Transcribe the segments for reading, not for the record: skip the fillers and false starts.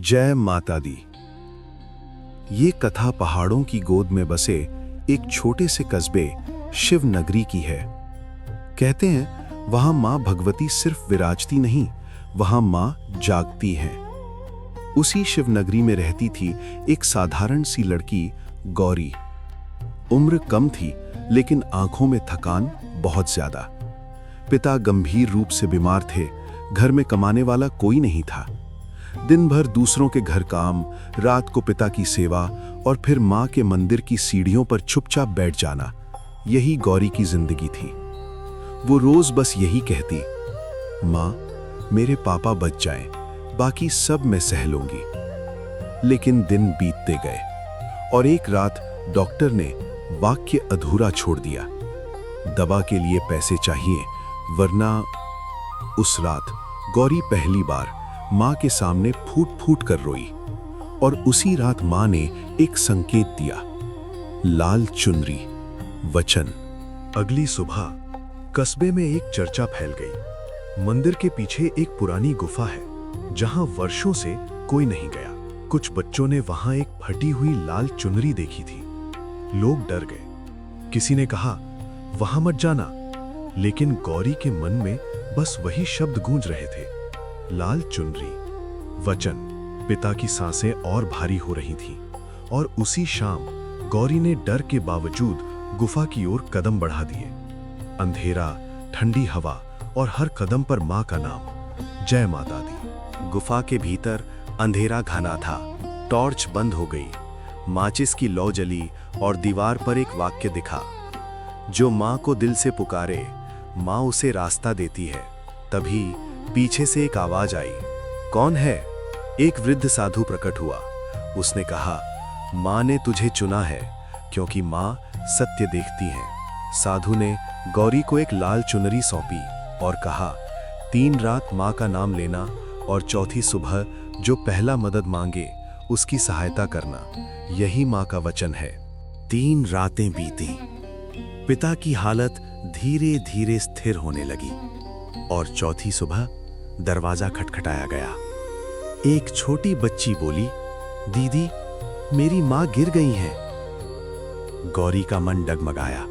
जय माता दी। ये कथा पहाड़ों की गोद में बसे एक छोटे से कस्बे शिव नगरी की है। कहते हैं वहां मां भगवती सिर्फ विराजती नहीं, वहां मां जागती हैं। उसी शिव नगरी में रहती थी एक साधारण सी लड़की गौरी। उम्र कम थी लेकिन आंखों में थकान बहुत ज्यादा। पिता गंभीर रूप से बीमार थे, घर में कमाने वाला कोई नहीं था। दिन भर दूसरों के घर काम, रात को पिता की सेवा और फिर मां के मंदिर की सीढ़ियों पर चुपचाप बैठ जाना, यही गौरी की जिंदगी थी। वो रोज बस यही कहती, मां मेरे पापा बच जाएं, बाकी सब मैं सह लूंगी। लेकिन दिन बीतते गए और एक रात डॉक्टर ने वाक्य अधूरा छोड़ दिया, दवा के लिए पैसे चाहिए वरना। उस रात गौरी पहली बार मां के सामने फूट फूट कर रोई और उसी रात मां ने एक संकेत दिया, लाल चुनरी, वचन। अगली सुबह कस्बे में एक चर्चा फैल गई। मंदिर के पीछे एक पुरानी गुफा है जहां वर्षों से कोई नहीं गया। कुछ बच्चों ने वहां एक फटी हुई लाल चुनरी देखी थी। लोग डर गए। किसी ने कहा वहां मत जाना, लेकिन गौरी के मन में बस वही शब्द गूंज रहे थे, लाल चुनरी, वचन। पिता की सांसें और भारी हो रही थीं और उसी शाम गौरी ने डर के बावजूद गुफा की ओर कदम बढ़ा दिए। अंधेरा, ठंडी हवा और हर कदम पर मां का नाम, जय माता दी। गुफा के भीतर अंधेरा घना था, टॉर्च बंद हो गई, माचिस की लौ जली और दीवार पर एक वाक्य दिखा, जो मां को दिल से पुकारे मां उसे रास्ता देती है। तभी पीछे से एक आवाज आई, कौन है? एक वृद्ध साधु प्रकट हुआ। उसने कहा, मां ने तुझे चुना है क्योंकि मां सत्य देखती है। साधु ने गौरी को एक लाल चुनरी सौंपी और कहा, 3 रात मां का नाम लेना और चौथी सुबह जो पहला मदद मांगे उसकी सहायता करना, यही मां का वचन है। 3 रातें बीती। पिता की हालत धीरे धीरे स्थिर होने लगी और चौथी सुबह दरवाजा खटखटाया गया। एक छोटी बच्ची बोली, दीदी मेरी मां गिर गई है। गौरी का मन डगमगाया,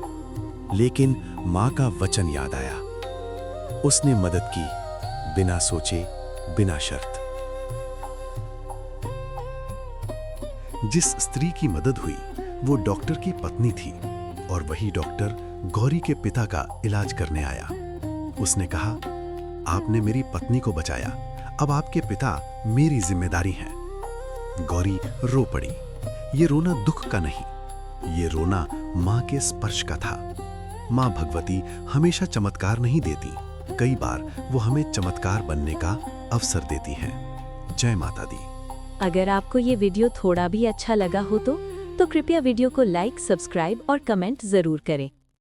लेकिन मां का वचन याद आया। उसने मदद की, बिना सोचे, बिना शर्त। जिस स्त्री की मदद हुई वो डॉक्टर की पत्नी थी और वही डॉक्टर गौरी के पिता का इलाज करने आया। उसने कहा, आपने मेरी पत्नी को बचाया, अब आपके पिता मेरी जिम्मेदारी हैं। गौरी रो पड़ी। ये रोना दुख का नहीं, ये रोना मां के स्पर्श का था। मां भगवती हमेशा चमत्कार नहीं देती, कई बार वो हमें चमत्कार बनने का अवसर देती हैं। जय माता दी। अगर आपको ये वीडियो थोड़ा भी अच्छा लगा हो तो कृपया वीडियो को लाइक, सब्सक्राइब और कमेंट जरूर करें।